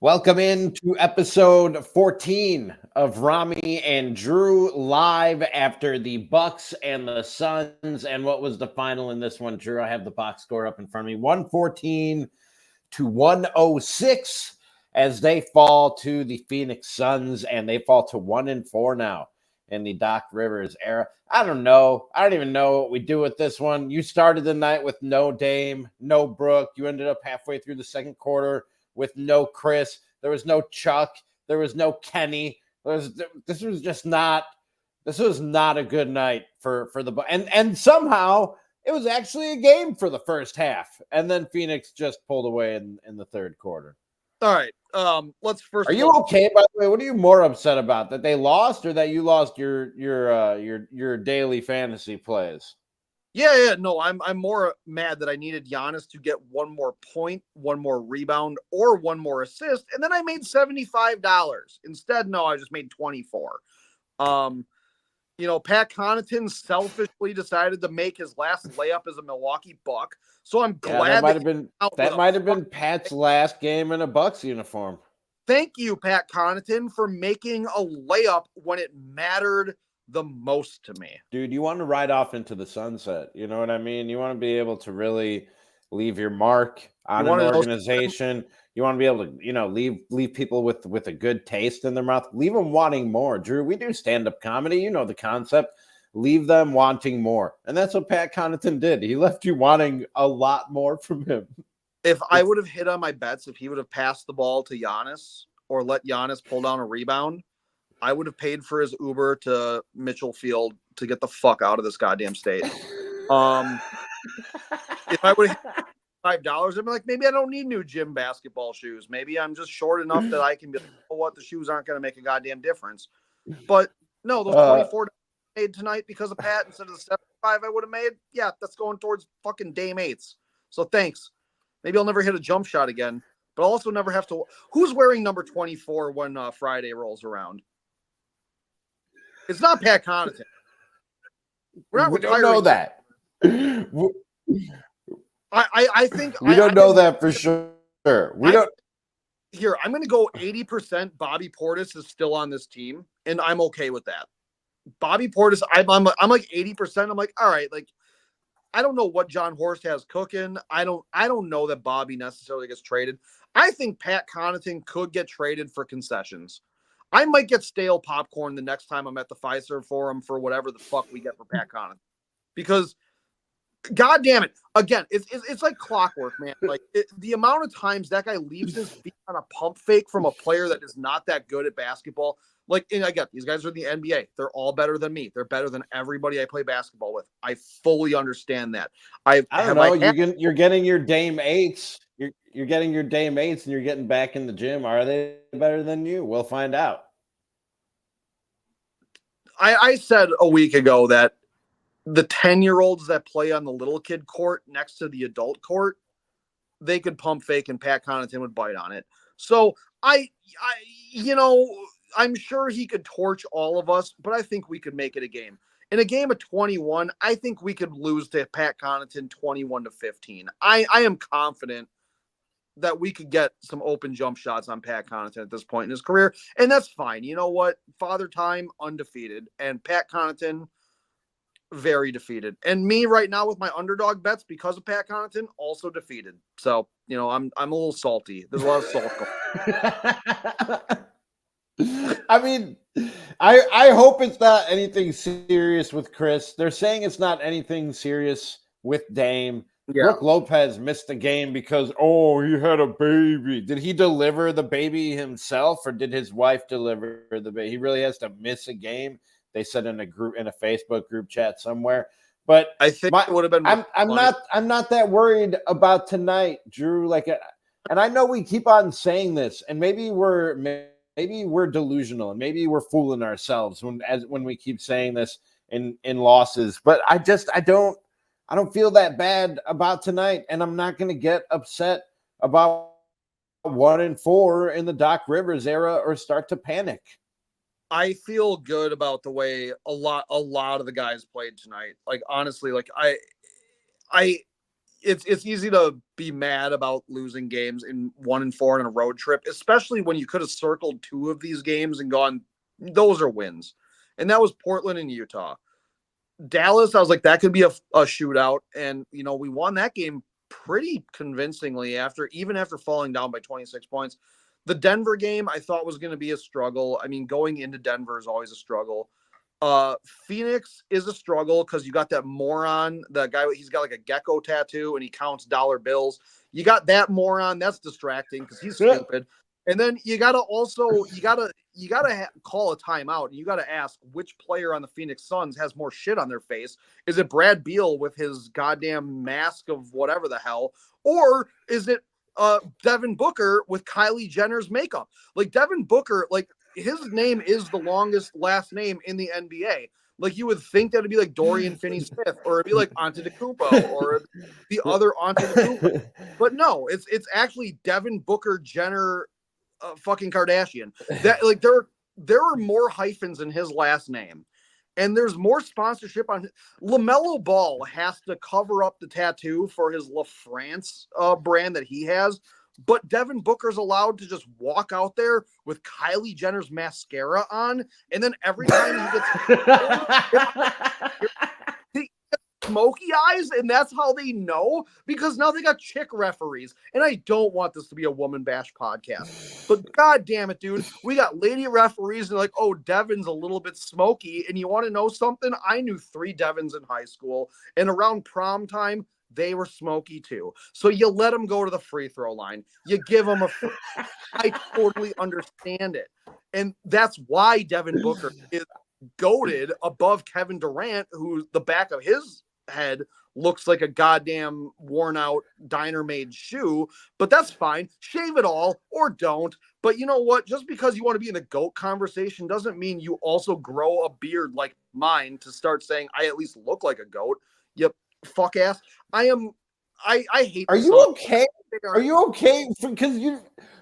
Welcome into episode 14 of Ramie and Drew live after the Bucks and the Suns. And what was the final in this one, Drew? I have the box score up in front of me. 114 to 106 as they fall to the Phoenix Suns, and they fall to 1-4 now in the Doc Rivers era. I don't know. I don't even know what we do with this one. You started the night with no Dame, no Brooke. You ended up halfway through the second quarter with no Khris. There was no Chuck. There was no Kenny. This was not a good night for the and somehow it was actually a game for the first half, and then Phoenix just pulled away in the third quarter. All right. Let's first. Are you okay? By the way, what are you more upset about? That they lost, or that you lost your daily fantasy plays? Yeah. No, I'm more mad that I needed Giannis to get one more point, one more rebound, or one more assist, and then I made $75. Instead, no, I just made 24. Pat Connaughton selfishly decided to make his last layup as a Milwaukee Buck. So I'm glad that might have been Pat's last game in a Bucks uniform. Thank you, Pat Connaughton, for making a layup when it mattered the most to me. Dude, you want to ride off into the sunset. You know what I mean? You want to be able to really leave your mark on an organization. You want to be able to, leave people with a good taste in their mouth. Leave them wanting more. Drew, we do stand-up comedy. You know the concept. Leave them wanting more. And that's what Pat Connaughton did. He left you wanting a lot more from him. If I would have hit on my bets, if he would have passed the ball to Giannis or let Giannis pull down a rebound, I would have paid for his Uber to Mitchell Field to get the fuck out of this goddamn state. If I would have hit $5, I'd be like, maybe I don't need new gym basketball shoes. Maybe I'm just short enough that I can be like, oh, what? The shoes aren't going to make a goddamn difference. But no, those 24 made tonight because of Pat instead of the 75 I would have made. Yeah, that's going towards fucking Dame 8s. So thanks. Maybe I'll never hit a jump shot again, but I'll also never have to. Who's wearing number 24 when Friday rolls around? It's not Pat Connaughton. We don't know that. I think we don't know that for sure. We don't. Here, I'm going to go 80% Bobby Portis is still on this team, and I'm okay with that. Bobby Portis, I'm like 80%. I'm like, all right, like, I don't know what John Horst has cooking. I don't know that Bobby necessarily gets traded. I think Pat Connaughton could get traded for concessions. I might get stale popcorn the next time I'm at the Fiserv Forum for whatever the fuck we get for Pat Connaughton. Because, God damn it, again, it's like clockwork, man. Like, the amount of times that guy leaves his feet on a pump fake from a player that is not that good at basketball. Like, and I get these guys are in the NBA. They're all better than me. They're better than everybody I play basketball with. I fully understand that. I don't know. You're getting your Dame 8s. You're getting your Dame 8s, and you're getting back in the gym. Are they better than you? We'll find out. I said a week ago that the 10-year-olds that play on the little kid court next to the adult court, they could pump fake and Pat Connaughton would bite on it. So I'm sure he could torch all of us, but I think we could make it a game. In a game of 21, I think we could lose to Pat Connaughton 21-15. I am confident that we could get some open jump shots on Pat Connaughton at this point in his career, and that's fine. You know what? Father Time, undefeated, and Pat Connaughton, very defeated. And me right now with my underdog bets because of Pat Connaughton, also defeated. So, I'm a little salty. There's a lot of salt going. I mean, I hope it's not anything serious with Khris. They're saying it's not anything serious with Dame. Yeah. Brooke Lopez missed the game because, he had a baby. Did he deliver the baby himself, or did his wife deliver the baby? He really has to miss a game. They said in a Facebook group chat somewhere. But I think it would have been. I'm not that worried about tonight, Drew. And I know we keep on saying this, and maybe we're delusional, and maybe we're fooling ourselves when we keep saying this in losses. But I don't feel that bad about tonight, and I'm not going to get upset about 1-4 in the Doc Rivers era or start to panic. I feel good about the way a lot of the guys played tonight. Like, honestly, like I it's easy to be mad about losing games in 1-4 on a road trip, especially when you could have circled 2 of these games and gone, those are wins. And that was Portland and Utah. Dallas, I was like, that could be a shootout. And, we won that game pretty convincingly after falling down by 26 points. The Denver game I thought was going to be a struggle. I mean, going into Denver is always a struggle. Phoenix is a struggle because you got that moron, the guy, he's got like a gecko tattoo and he counts dollar bills. You got that moron. That's distracting because he's stupid. And then you gotta call a timeout, and you gotta ask which player on the Phoenix Suns has more shit on their face. Is it Brad Beal with his goddamn mask of whatever the hell, or is it Devin Booker with Kylie Jenner's makeup? Like Devin Booker, like his name is the longest last name in the NBA. Like you would think that it'd be like Dorian Finney-Smith, or it'd be like Antetokounmpo, or the other Antetokounmpo. But no, it's actually Devin Booker Jenner. Fucking Kardashian. That like there are more hyphens in his last name, and there's more sponsorship on LaMelo Ball has to cover up the tattoo for his La France brand that he has, but Devin Booker's allowed to just walk out there with Kylie Jenner's mascara on, and then every time he gets smoky eyes, and that's how they know, because now they got chick referees. And I don't want this to be a woman bash podcast, but god damn it, dude, we got lady referees, and like, oh, Devin's a little bit smoky. And you want to know something? I knew 3 Devins in high school, and around prom time they were smoky too. So you let them go to the free throw line, you give them a I totally understand it. And that's why Devin Booker is goated above Kevin Durant, who the back of his head looks like a goddamn worn out diner made shoe. But that's fine. Shave it all or don't. But you know what? Just because you want to be in the GOAT conversation doesn't mean you also grow a beard like mine to start saying I at least look like a GOAT. Yep. Fuck ass. I hate. Are you okay? Are you okay? Because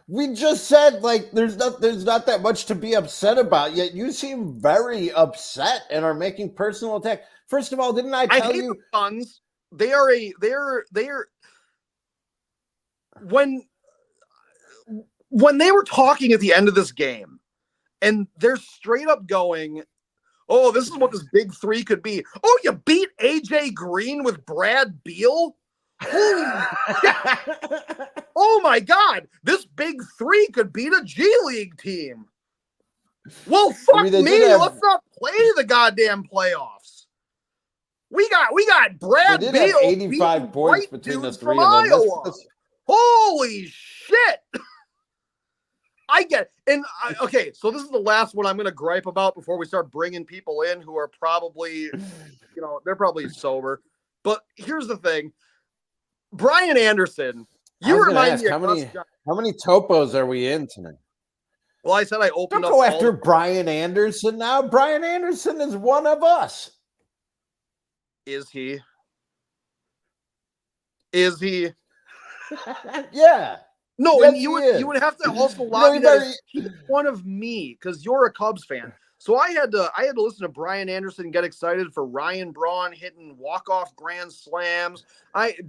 we just said like there's not that much to be upset about, yet you seem very upset and are making personal attack. First of all, didn't I tell you the Suns? They're when they were talking at the end of this game, and they're straight up going, oh, this is what this big 3 could be. Oh, you beat AJ Green with Brad Beal? Holy shit. Oh my God, this big 3 could beat a G League team. Well, fuck me. Let's not play the goddamn playoffs. We got Brad Beal 85 points between the 3 of them. Holy shit. I get it. And okay, so this is the last one I'm going to gripe about before we start bringing people in who are probably, they're probably sober. But here's the thing. Brian Anderson, you remind me how many topos are we in tonight? Well, I said I opened Don't go after Brian Anderson now. Brian Anderson is one of us. Is he? Is he? Yeah. No, yes, and you would have to also lobby that he's one of me because you're a Cubs fan. So I had to listen to Brian Anderson get excited for Ryan Braun hitting walk-off grand slams.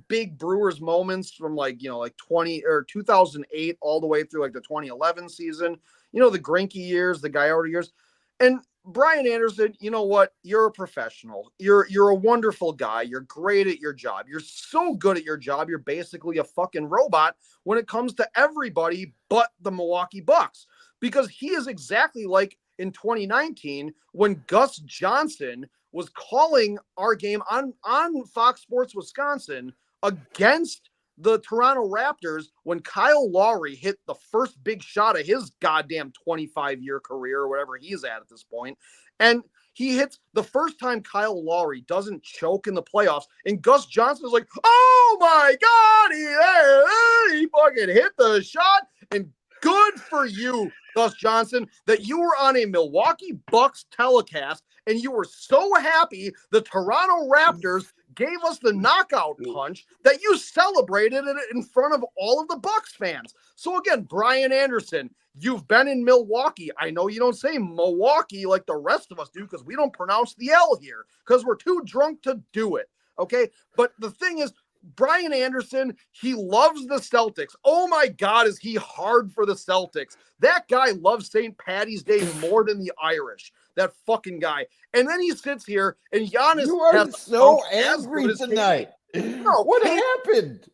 Big Brewers moments from like 20 or 2008 all the way through like the 2011 season. The Greinke years, the Gallardo years. And Brian Anderson, you know what? You're a professional. You're a wonderful guy. You're great at your job. You're so good at your job. You're basically a fucking robot when it comes to everybody but the Milwaukee Bucks, because he is exactly like in 2019 when Gus Johnson was calling our game on Fox Sports Wisconsin against the Toronto Raptors when Kyle Lowry hit the first big shot of his goddamn 25-year career or whatever he's at this point. And he hits the first time Kyle Lowry doesn't choke in the playoffs. And Gus Johnson is like, oh my God, he fucking hit the shot. And good for you, Gus Johnson, that you were on a Milwaukee Bucks telecast and you were so happy the Toronto Raptors gave us the knockout punch that you celebrated it in front of all of the Bucks fans. So again, Brian Anderson, you've been in Milwaukee. I know you don't say Milwaukee like the rest of us do because we don't pronounce the L here because we're too drunk to do it. Okay. But the thing is, Brian Anderson, he loves the Celtics. Oh my God, is he hard for the Celtics? That guy loves St. Patty's Day more than the Irish. That fucking guy. And then he sits here and Giannis You are has so angry tonight. No, What happened?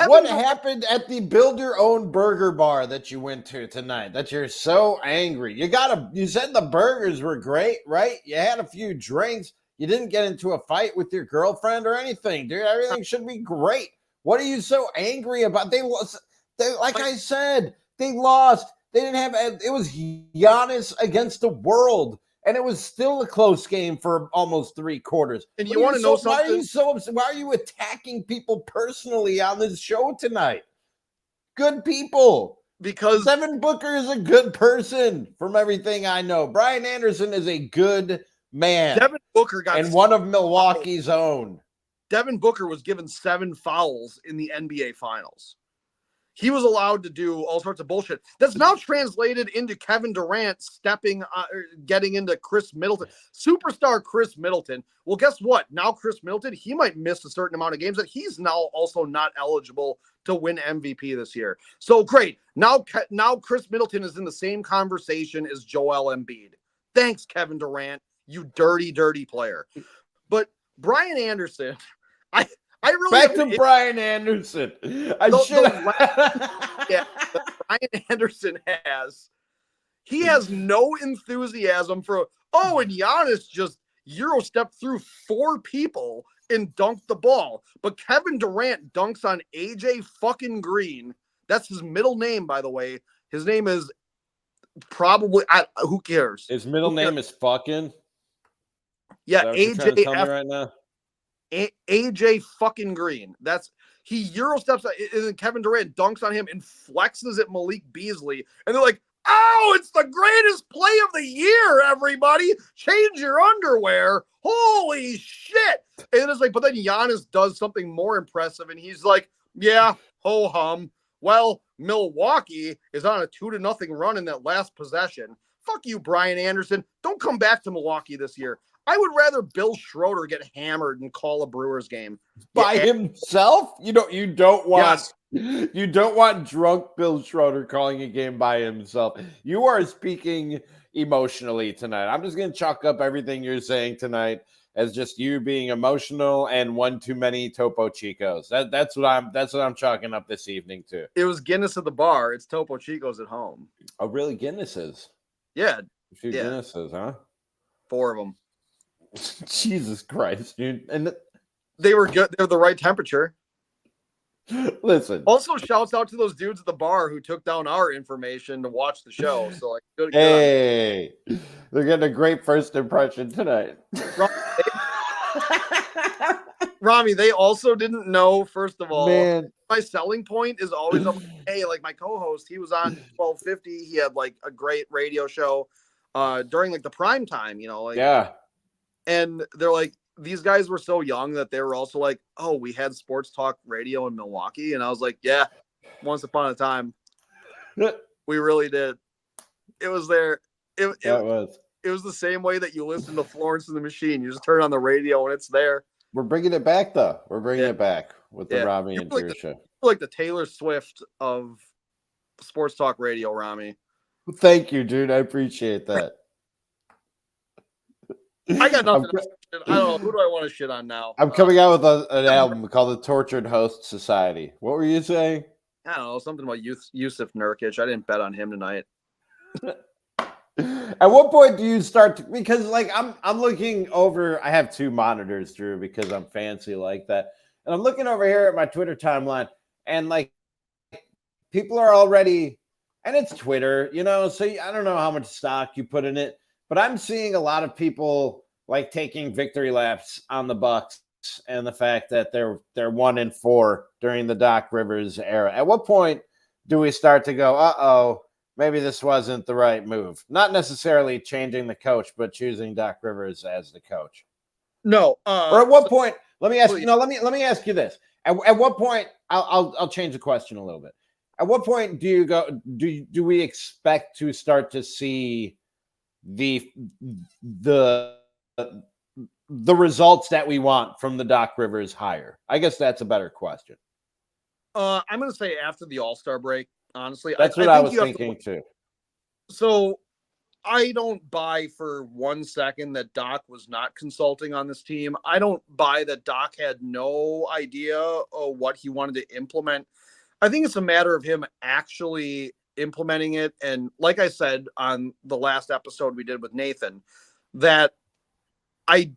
What happened at the build-your-own burger bar that you went to tonight that you're so angry? You said the burgers were great, right? You had a few drinks. You didn't get into a fight with your girlfriend or anything, dude. Everything should be great. What are you so angry about? They lost. Like I said, they lost. They didn't have. It was Giannis against the world, and it was still a close game for almost 3 quarters. And you want to know something? Why are you so upset? Why are you attacking people personally on this show tonight? Good people. Because Devin Booker is a good person, from everything I know. Brian Anderson is a good man. Devin Booker got and one of Milwaukee's own. Devin Booker was given 7 fouls in the NBA Finals. He was allowed to do all sorts of bullshit. That's now translated into Kevin Durant getting into Khris Middleton. Superstar Khris Middleton. Well, guess what? Now Khris Middleton, he might miss a certain amount of games that he's now also not eligible to win MVP this year. So great. Now Khris Middleton is in the same conversation as Joel Embiid. Thanks, Kevin Durant, you dirty, dirty player. But Brian Anderson, I really back to Brian Anderson. Brian Anderson he has no enthusiasm for and Giannis just Euro stepped through 4 people and dunked the ball. But Kevin Durant dunks on AJ fucking Green. That's his middle name, by the way. His name is probably who cares? His middle name is fucking. Yeah, AJ right now. AJ fucking Green. He Euro steps and then Kevin Durant dunks on him and flexes at Malik Beasley. And they're like, oh, it's the greatest play of the year, everybody. Change your underwear. Holy shit. And it's like, but then Giannis does something more impressive. And he's like, yeah, ho-hum. Well, Milwaukee is on a 2-0 run in that last possession. Fuck you, Brian Anderson. Don't come back to Milwaukee this year. I would rather Bill Schroeder get hammered and call a Brewers game by himself. You don't want drunk Bill Schroeder calling a game by himself. You are speaking emotionally tonight. I'm just going to chalk up everything you're saying tonight as just you being emotional and one too many Topo Chicos. That's what I'm chalking up this evening to. It was Guinness at the bar. It's Topo Chicos at home. Oh, really? Guinnesses? Yeah. A few Guinnesses, huh? 4 of them. Jesus Christ, dude. And they were good. They're the right temperature. Listen. Also, shouts out to those dudes at the bar who took down our information to watch the show. So, like, good. Hey, they're getting a great first impression tonight. Ramie, they also didn't know, first of all, man. My selling point is always, hey, like my co-host, he was on 1250. He had like a great radio show during like the prime time, yeah. And they're like, these guys were so young that they were also like, oh, we had sports talk radio in Milwaukee. And I was like, yeah, once upon a time. We really did. It was there. It was the same way that you listen to Florence and the Machine. You just turn on the radio and it's there. We're bringing it back, though. We're bringing it back with the Ramie and Drew show. Like the Taylor Swift of sports talk radio, Ramie. Thank you, dude. I appreciate that. I got nothing. I don't know. Who do I want to shit on now? I'm coming out with an album called The Tortured Host Society. What were you saying? I don't know. Something about Yusuf Nurkic. I didn't bet on him tonight. At what point do you start to, because like I'm looking over, I have 2 monitors, Drew, because I'm fancy like that. And I'm looking over here at my Twitter timeline and like people are already, and it's Twitter, so I don't know how much stock you put in it, but I'm seeing a lot of people like taking victory laps on the Bucks and the fact that they're 1-4 during the Doc Rivers era. At what point do we start to go, maybe this wasn't the right move? Not necessarily changing the coach, but choosing Doc Rivers as the coach. No. Or at what point? Let me ask you. No, let me ask you this. At what point? I'll change the question a little bit. At what point do you go? Do we expect to start to see the the results that we want from the Doc Rivers hire? I guess that's a better question. I'm going to say after the All-Star break, honestly. That's what I was thinking too. So I don't buy for 1 second that Doc was not consulting on this team. I don't buy that Doc had no idea of what he wanted to implement. I think it's a matter of him actually implementing it. And like I said on the last episode we did with Nathan, that I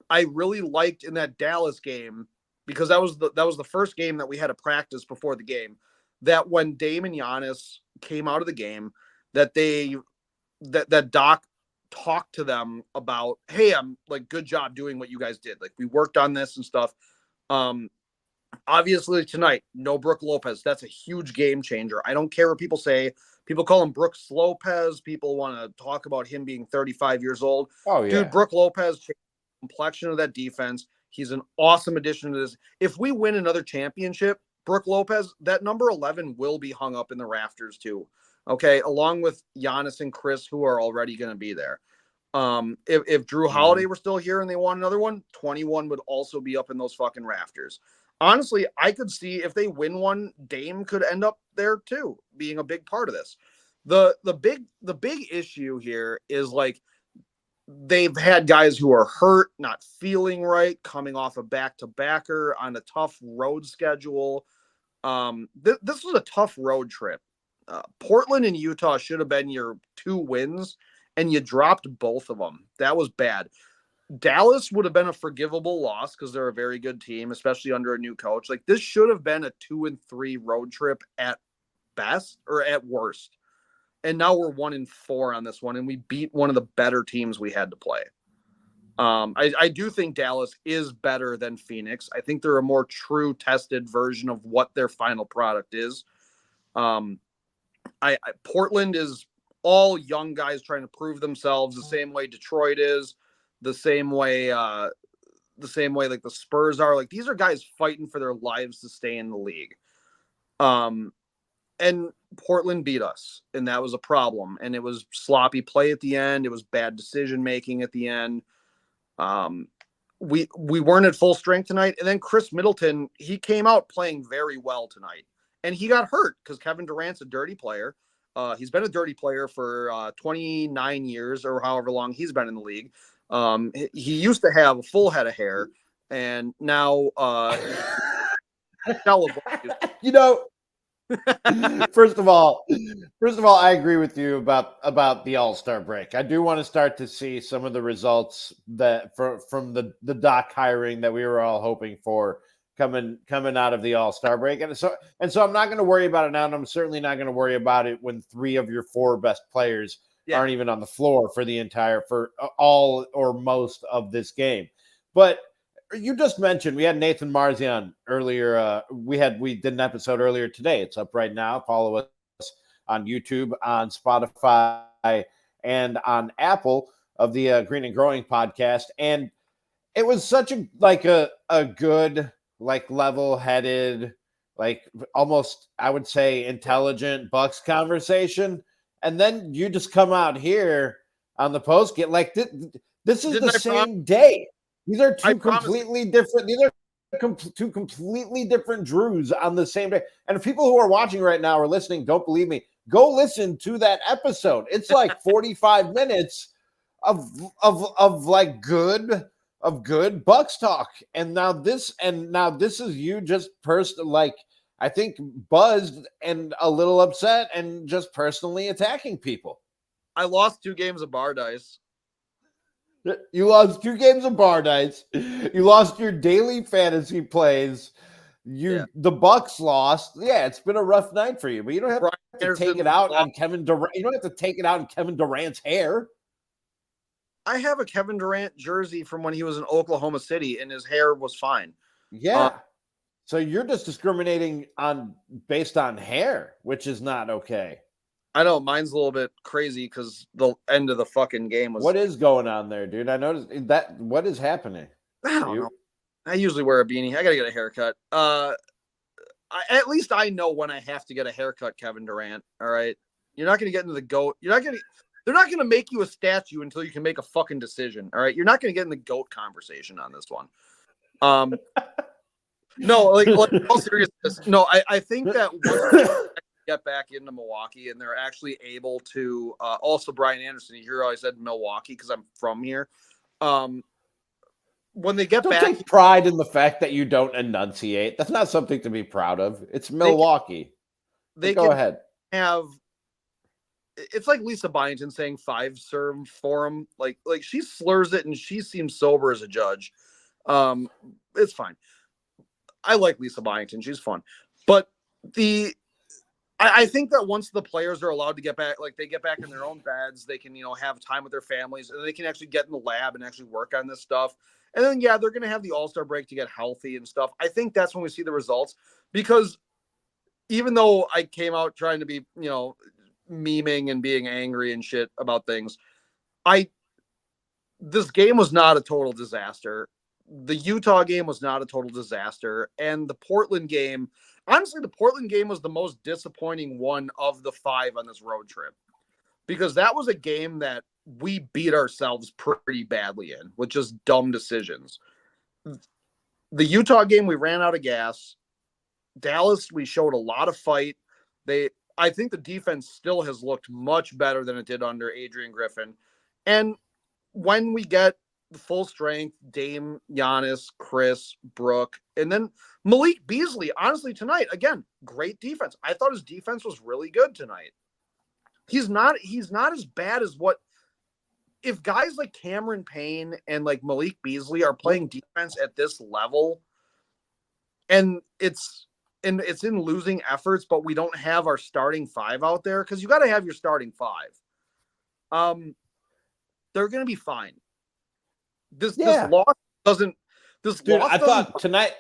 really liked in that Dallas game, because that was the first game that we had a practice before the game, that when Dame and Giannis came out of the game, that that Doc talked to them about, hey, I'm like, good job doing what you guys did. Like, we worked on this and stuff. Obviously tonight, no Brook Lopez. That's a huge game changer. I don't care what people say. People call him Brooks Lopez. People want to talk about him being 35 years old. Oh, yeah. Dude, Brook Lopez changed the complexion of that defense. He's an awesome addition to this. If we win another championship, Brook Lopez, that number 11 will be hung up in the rafters too. Okay, along with Giannis and Khris, who are already going to be there. If Drew Holiday were still here and they won another one, 21 would also be up in those fucking rafters. Honestly, I could see if they win one, Dame could end up there too, being a big part of this. The big issue here is, like, they've had guys who are hurt, not feeling right, coming off a back-to-backer on a tough road schedule. This was a tough road trip. Portland and Utah should have been your 2 wins, and you dropped both of them. That was bad. Dallas would have been a forgivable loss because they're a very good team, especially under a new coach. Like, this should have been a 2-3 road trip at best or at worst. And now we're 1-4 on this one, and we beat one of the better teams we had to play. I do think Dallas is better than Phoenix. I think they're a more true tested version of what their final product is. Portland is all young guys trying to prove themselves the same way Detroit is, the same way like the Spurs are. Like, these are guys fighting for their lives to stay in the league. And Portland beat us, and that was a problem. And it was sloppy play at the end. It was bad decision making at the end. We weren't at full strength tonight. And then Khris Middleton, he came out playing very well tonight, and he got hurt because Kevin Durant's a dirty player. He's been a dirty player for 29 years or however long he's been in the league. He used to have a full head of hair, and now you know, First of all, I agree with you about the All-Star break. I do want to start to see some of the results that from the Doc hiring that we were all hoping for coming out of the All-Star break. And so I'm not going to worry about it now, and I'm certainly not going to worry about it when 3 of your 4 best players aren't even on the floor for all or most of this game. But you just mentioned we had Nathan Marzian earlier. We did an episode earlier today. It's up right now. Follow us on YouTube, on Spotify, and on Apple of the Green and Growing podcast. And it was such a good, like, level-headed, like, almost, I would say, intelligent Bucks conversation. And then you just come out here on the post get like this is the same day. These are two completely different. These are two completely different Drews on the same day. And if people who are watching right now or listening don't believe me, go listen to that episode. It's like 45 minutes of good Bucks talk. And now this is you just I think buzzed and a little upset and just personally attacking people. I lost 2 games of bar dice. You lost 2 games of bar dice. You lost your daily fantasy plays. The Bucks lost. Yeah, it's been a rough night for you, but you don't have to take it out on Kevin Durant. You don't have to take it out on Kevin Durant's hair. I have a Kevin Durant jersey from when he was in Oklahoma City, and his hair was fine. Yeah. So you're just discriminating based on hair, which is not okay. I know mine's a little bit crazy because the end of the fucking game was. What is going on there, dude? I noticed that. What is happening? I don't know. I usually wear a beanie. I gotta get a haircut. At least I know when I have to get a haircut, Kevin Durant. All right, you're not gonna get into the goat. You're not gonna. they're not going to make you a statue until you can make a fucking decision. All right. You're not going to get in the GOAT conversation on this one. No, like all seriousness. No, I think that once we get back into Milwaukee and they're actually able to, also Brian Anderson, you hear how I said Milwaukee because I'm from here. When they get back, take pride in the fact that you don't enunciate. That's not something to be proud of. It's Milwaukee. They go can ahead. It's like Lisa Byington saying 5-serve for him. Like she slurs it and she seems sober as a judge. It's fine. I like Lisa Byington. She's fun. But I think that once the players are allowed to get back, like they get back in their own beds, they can, have time with their families and they can actually get in the lab and actually work on this stuff. And then, they're going to have the All-Star break to get healthy and stuff. I think that's when we see the results, because even though I came out trying to be, memeing and being angry and shit about things, this game was not a total disaster. The Utah game was not a total disaster. And the Portland game, honestly, the Portland game was the most disappointing one of the 5 on this road trip, because that was a game that we beat ourselves pretty badly in with just dumb decisions. The Utah game, we ran out of gas. Dallas, we showed a lot of fight. I think the defense still has looked much better than it did under Adrian Griffin. And when we get the full strength, Dame, Giannis, Khris, Brooke, and then Malik Beasley, honestly, tonight, again, great defense. I thought his defense was really good tonight. He's not as bad as what, if guys like Cameron Payne and like Malik Beasley are playing defense at this level, and it's in losing efforts, but we don't have our starting 5 out there, because you got to have your starting 5. They're going to be fine. This loss doesn't. I thought tonight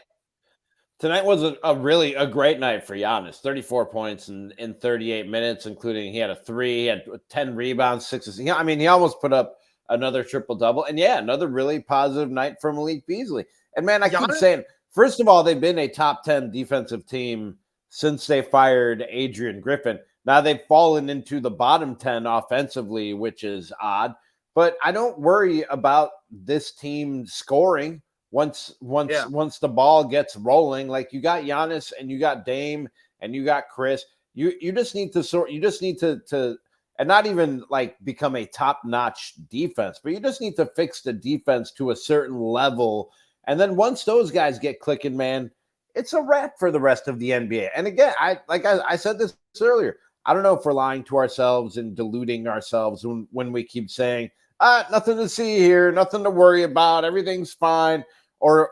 was a great night for Giannis. 34 points in 38 minutes, including he had a 3, he had 10 rebounds, 6 assists. I mean, he almost put up another triple-double. And another really positive night for Malik Beasley. And man, I keep saying, first of all, they've been a top 10 defensive team since they fired Adrian Griffin. Now they've fallen into the bottom 10 offensively, which is odd. But I don't worry about this team scoring once the ball gets rolling. Like, you got Giannis and you got Dame and you got Khris. You just need to and not even like become a top-notch defense, but you just need to fix the defense to a certain level. And then once those guys get clicking, man, it's a wrap for the rest of the NBA. And again, I said this earlier, I don't know if we're lying to ourselves and deluding ourselves when we keep saying, nothing to see here, nothing to worry about, everything's fine, or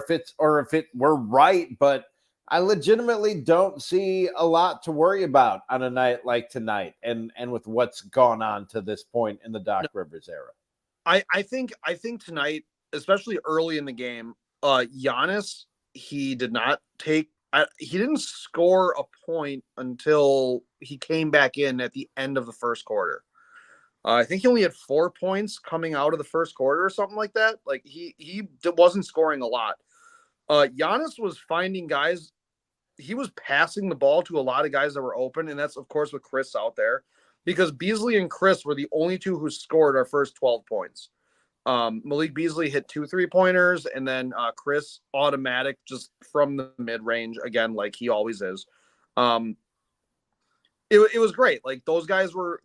if we're right, but I legitimately don't see a lot to worry about on a night like tonight, and with what's gone on to this point in the Doc Rivers era. I think tonight, especially early in the game, Giannis, he didn't score a point until he came back in at the end of the first quarter. I think he only had 4 points coming out of the first quarter or something like that. Like, he wasn't scoring a lot. Giannis was finding guys. He was passing the ball to a lot of guys that were open, and that's, of course, with Khris out there, because Beasley and Khris were the only 2 who scored our first 12 points. Malik Beasley hit 2 3-pointers, and then Khris automatic just from the mid-range, again, like he always is. It was great. Like, those guys were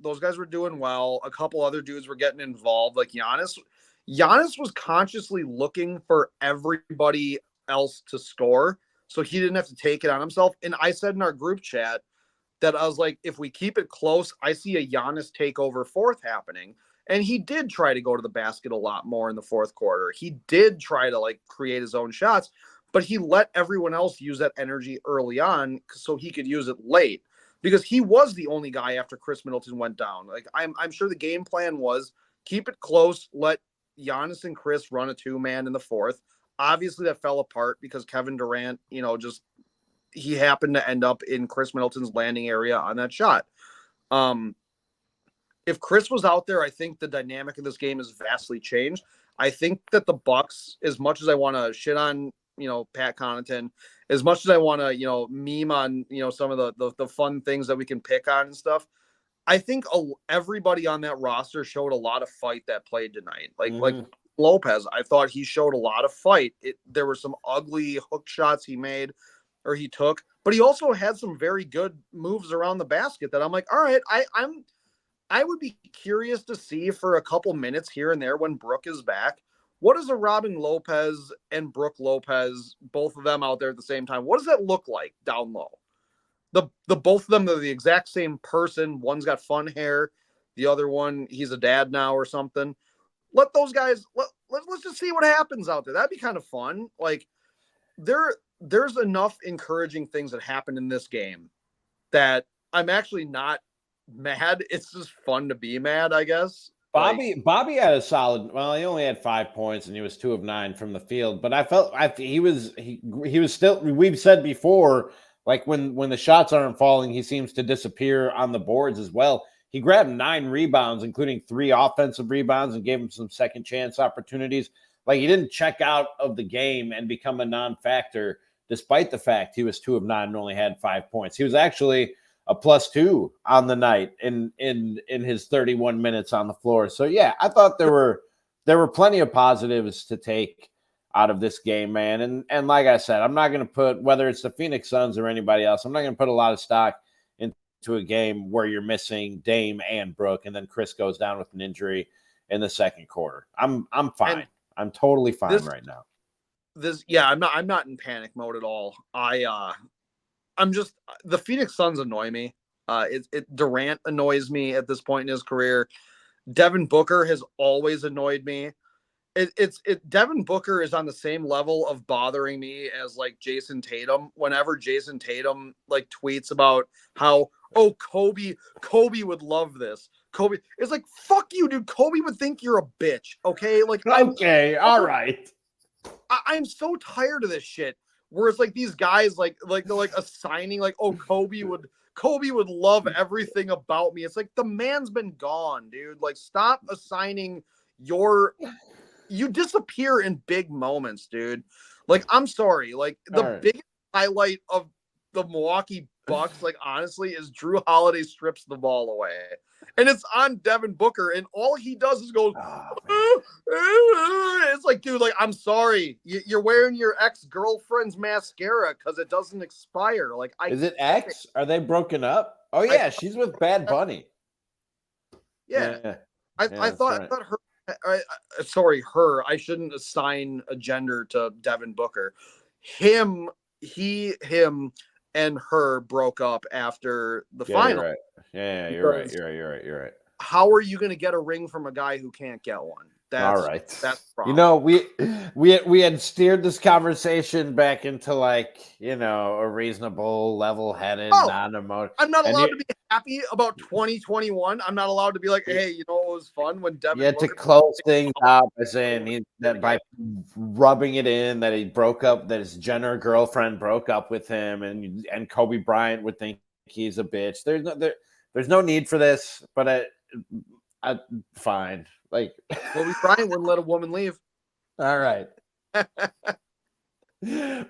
doing well. A couple other dudes were getting involved. Like Giannis was consciously looking for everybody else to score, so he didn't have to take it on himself. And I said in our group chat that I was like, if we keep it close, I see a Giannis takeover fourth happening. And he did try to go to the basket a lot more in the fourth quarter. He did try to create his own shots, but he let everyone else use that energy early on so he could use it late, because he was the only guy after Khris Middleton went down. Like, I'm sure the game plan was keep it close, let Giannis and Khris run a 2-man in the fourth. Obviously that fell apart because Kevin Durant, he happened to end up in Khris Middleton's landing area on that shot. If Khris was out there, I think the dynamic of this game is vastly changed. I think that the Bucks, as much as I want to shit on, Pat Connaughton, as much as I want to, meme on, some of the fun things that we can pick on and stuff, I think everybody on that roster showed a lot of fight that played tonight. Like Mhm. Lopez, I thought he showed a lot of fight. There were some ugly hook shots he made or he took, but he also had some very good moves around the basket that I'm like, all right, I would be curious to see for a couple minutes here and there when Brooke is back. What does a Robin Lopez and Brooke Lopez, both of them out there at the same time, what does that look like down low? The both of them are the exact same person. One's got fun hair, the other one he's a dad now or something. Let those guys let's just see what happens out there. That'd be kind of fun. Like there's enough encouraging things that happened in this game that I'm actually not mad. It's just fun to be mad, I guess. Bobby had a solid. Well, he only had 5 points and he was 2 of 9 from the field. But I felt he was still. We've said before, like when the shots aren't falling, he seems to disappear on the boards as well. He grabbed 9 rebounds, including 3 offensive rebounds, and gave him some second chance opportunities. Like he didn't check out of the game and become a non-factor, despite the fact he was 2 of 9 and only had 5 points. He was actually a +2 on the night in his 31 minutes on the floor. So yeah, I thought there were plenty of positives to take out of this game, man. And like I said, I'm not going to put, whether it's the Phoenix Suns or anybody else, I'm not going to put a lot of stock into a game where you're missing Dame and Brooke, and then Khris goes down with an injury in the second quarter. I'm fine. And I'm totally fine right now. I'm not in panic mode at all. I'm just the Phoenix Suns annoy me. Durant annoys me at this point in his career. Devin Booker has always annoyed me. Devin Booker is on the same level of bothering me as like Jason Tatum. Whenever Jason Tatum like tweets about how Kobe would love this. Kobe, it's like fuck you, dude. Kobe would think you're a bitch. Okay, like all right. I'm so tired of this shit. Where it's like these guys like they're like assigning like, oh, Kobe would love everything about me. It's like the man's been gone, dude. Like stop assigning you disappear in big moments, dude. Like I'm sorry. Like the biggest highlight of the Milwaukee Bucks, like honestly, is Drew Holiday strips the ball away. And it's on Devin Booker, and all he does is go, it's like, dude, like, I'm sorry. You're wearing your ex-girlfriend's mascara because it doesn't expire. Like, is it X? Are they broken up? Oh, yeah, she's with Bad Bunny. Yeah. I thought her, her, I shouldn't assign a gender to Devin Booker. Him, and her broke up after the final. You're right. Yeah, you're right. How are you going to get a ring from a guy who can't get one? All right. That's the problem. You know, we had steered this conversation back into like, you know, a reasonable, level-headed, non-emotional. I'm not allowed to be happy about 2021. I'm not allowed to be like, hey, you know, it was fun when Devin. You had to close things out by saying that by rubbing it in that he broke up, that his Jenner girlfriend broke up with him, and Kobe Bryant would think he's a bitch. There's no need for this, but I fine. Like Kobe Bryant wouldn't let a woman leave. All right.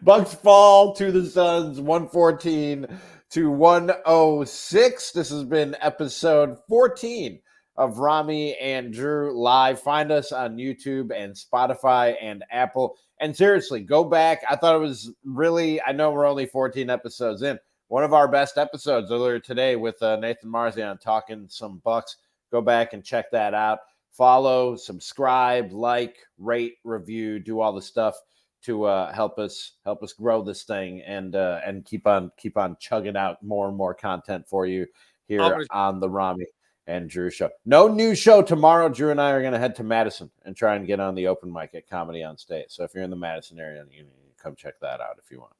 Bucks fall to the Suns 114 to 106. This has been episode 14 of Ramie and Drew Live. Find us on YouTube and Spotify and Apple. And seriously, go back. I thought it was really, I know we're only 14 episodes in. One of our best episodes earlier today with Nathan Marzian talking some Bucks. Go back and check that out. Follow, subscribe, like, rate, review, do all the stuff to help us grow this thing and keep on chugging out more and more content for you here on the Ramie and Drew show. No new show tomorrow. Drew and I are going to head to Madison and try and get on the open mic at Comedy on State. So if you're in the Madison area, you can come check that out if you want.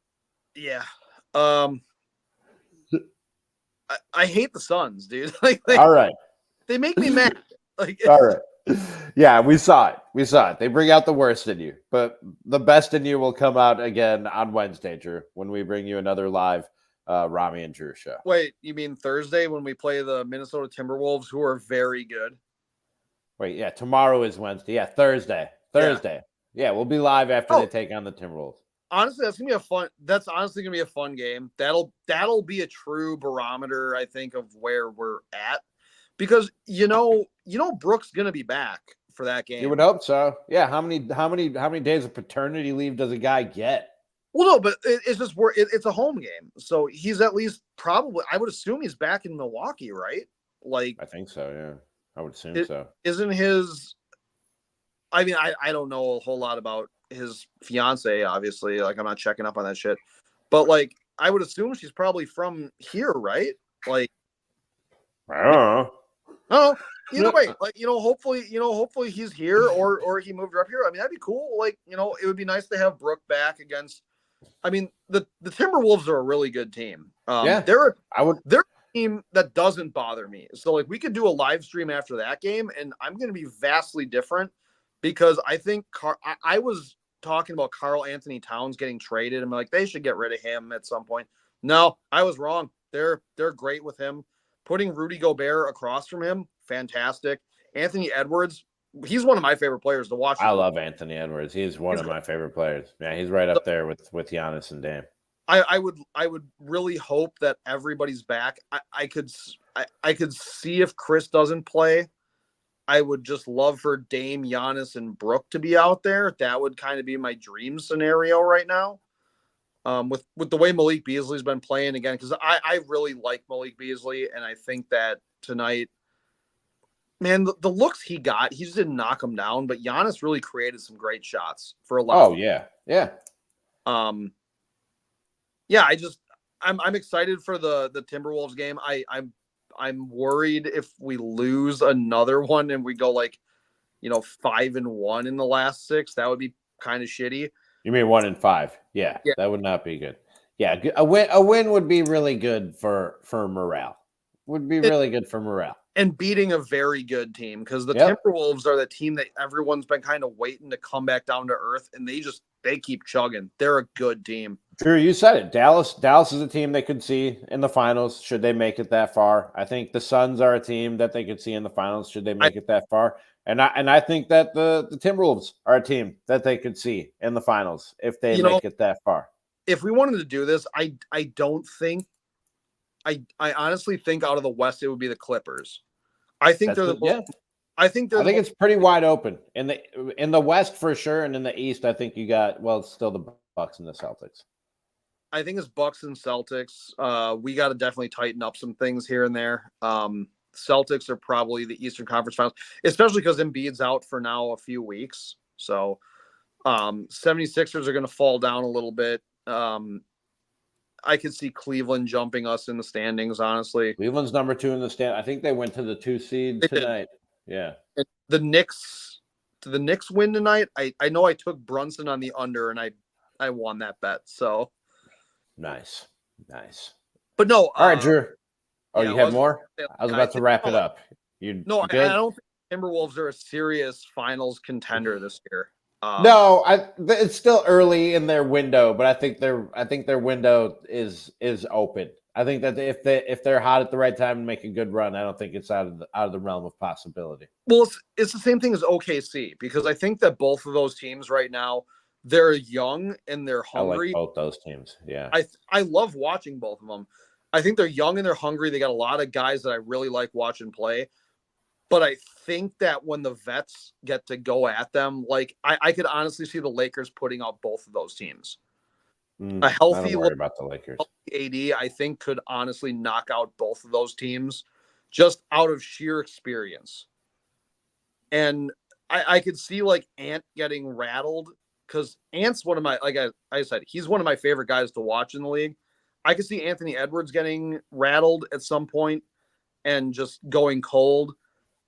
Yeah. I hate the Suns, dude. All right. They make me mad. All right. Yeah, we saw it. They bring out the worst in you, but the best in you will come out again on Wednesday, Drew, when we bring you another live Ramie and Drew show. Wait, you mean Thursday when we play the Minnesota Timberwolves, who are very good? Wait, yeah, tomorrow is Wednesday. Yeah, Thursday. Yeah, we'll be live after they take on the Timberwolves. Honestly, that's honestly gonna be a fun game. That'll be a true barometer, I think, of where we're at. because Brooks gonna be back for that game. You would hope so. Yeah. How many days of paternity leave does a guy get? Well, no, but it's just it's a home game, so he's at least probably. I would assume he's back in Milwaukee, right? Like, I think so. Yeah, I would assume so. Isn't his? I mean, I don't know a whole lot about his fiance. Obviously, like I'm not checking up on that shit, but like I would assume she's probably from here, right? Like, I don't know. Oh, either way, like hopefully he's here or he moved her up here. I mean, that'd be cool. Like, it would be nice to have Brooke back against. I mean, the Timberwolves are a really good team. Yeah, they're a team that doesn't bother me. So like we could do a live stream after that game, and I'm going to be vastly different because I think I was talking about Karl Anthony Towns getting traded. I'm like, they should get rid of him at some point. No, I was wrong. They're great with him. Putting Rudy Gobert across from him, fantastic. Anthony Edwards, he's one of my favorite players to watch. I love Anthony Edwards. He's one of my favorite players. Yeah, he's right up there with Giannis and Dame. I would really hope that everybody's back. I could see if Khris doesn't play. I would just love for Dame, Giannis, and Brooke to be out there. That would kind of be my dream scenario right now. With the way Malik Beasley's been playing again, because I really like Malik Beasley, and I think that tonight, man, the looks he got, he just didn't knock him down, but Giannis really created some great shots for a lot. Oh yeah. I'm excited for the Timberwolves game. I'm worried if we lose another one and we go 5-1 in the last 6, that would be kind of shitty. You mean 1-5? Yeah, that would not be good. Yeah, a win would be really good for morale. Would be really good for morale. And beating a very good team, because the Timberwolves are the team that everyone's been kind of waiting to come back down to earth, and they keep chugging. They're a good team. Drew, you said it. Dallas is a team they could see in the finals should they make it that far. I think the Suns are a team that they could see in the finals should they make it that far. And I think that the Timberwolves are a team that they could see in the finals if they make it that far. If we wanted to do this, I honestly think out of the West it would be the Clippers. I think I think it's pretty wide open in the West for sure, and in the East I think you got it's still the Bucks and the Celtics. I think it's Bucks and Celtics. We got to definitely tighten up some things here and there. Celtics are probably the Eastern Conference Finals, especially because Embiid's out for now a few weeks. So 76ers are going to fall down a little bit. I could see Cleveland jumping us in the standings, honestly. Cleveland's number 2 in the stand. I think they went to the 2 seed tonight. Yeah. And the Knicks win tonight. I know I took Brunson on the under, and I won that bet. So nice. But no. All right, Drew. Oh, you have more? I was about to wrap it up. I don't think Timberwolves are a serious finals contender this year. No, it's still early in their window, but I think their window is open. I think that if they're hot at the right time and make a good run, I don't think it's out of the realm of possibility. Well, it's the same thing as OKC, because I think that both of those teams right now, they're young and they're hungry. I like both those teams. Yeah, I love watching both of them. I think they're young and they're hungry. They got a lot of guys that I really like watching play. But I think that when the vets get to go at them, I could honestly see the Lakers putting out both of those teams. A healthy, I don't worry about the Lakers. AD, I think, could honestly knock out both of those teams just out of sheer experience. And I could see Ant getting rattled, because Ant's one of my, like I said, he's one of my favorite guys to watch in the league. I could see Anthony Edwards getting rattled at some point and just going cold,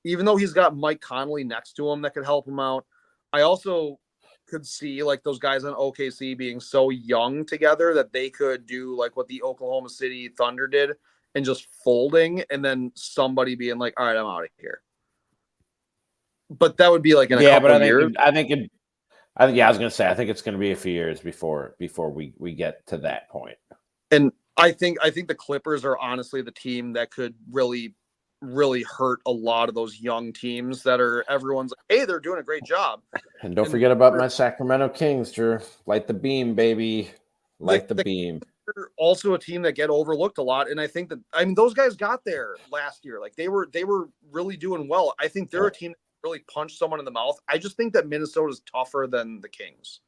even though he's got Mike Conley next to him that could help him out. I also could see those guys on OKC being so young together that they could do what the Oklahoma City Thunder did and just folding, and then somebody being all right, I'm out of here. But that would be in a couple of years. I was going to say, I think it's going to be a few years before we get to that point. And I think the Clippers are honestly the team that could really, really hurt a lot of those young teams that are everyone's hey, they're doing a great job. And don't forget about my Sacramento Kings, Drew. Light the beam, baby. Light the beam. they're also a team that get overlooked a lot. And I think that, I mean, those guys got there last year. Like they were really doing well. I think they're a team that really punched someone in the mouth. I just think that Minnesota is tougher than the Kings.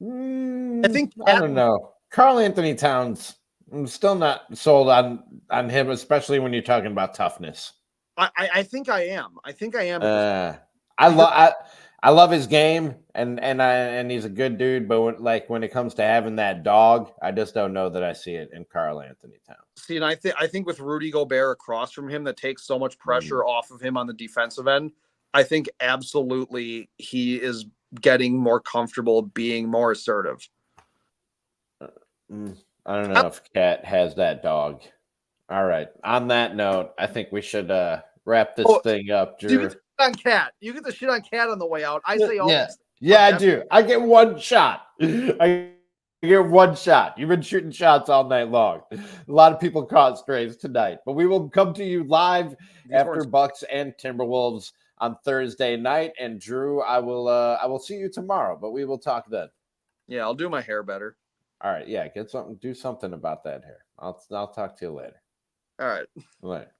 I think I don't know. Karl Anthony Towns, I'm still not sold on him, especially when you're talking about toughness. I think I am. I think I am. I love his game, and he's a good dude. But when it comes to having that dog, I just don't know that I see it in Karl Anthony Towns. See, and I think with Rudy Gobert across from him, that takes so much pressure off of him on the defensive end. I think absolutely he is getting more comfortable being more assertive. I don't know if Cat has that dog. All right. On that note, I think we should wrap this thing up, Drew. You get the shit on Cat. You get the shit on Cat on the way out. I say all this. Yeah, I do. I get one shot. I get one shot. You've been shooting shots all night long. A lot of people caught strays tonight, but we will come to you live after Bucks and Timberwolves on Thursday night. And Drew, I will see you tomorrow, but we will talk then. Yeah, I'll do my hair better. All right. Yeah, do something about that hair. I'll talk to you later. All right. Later.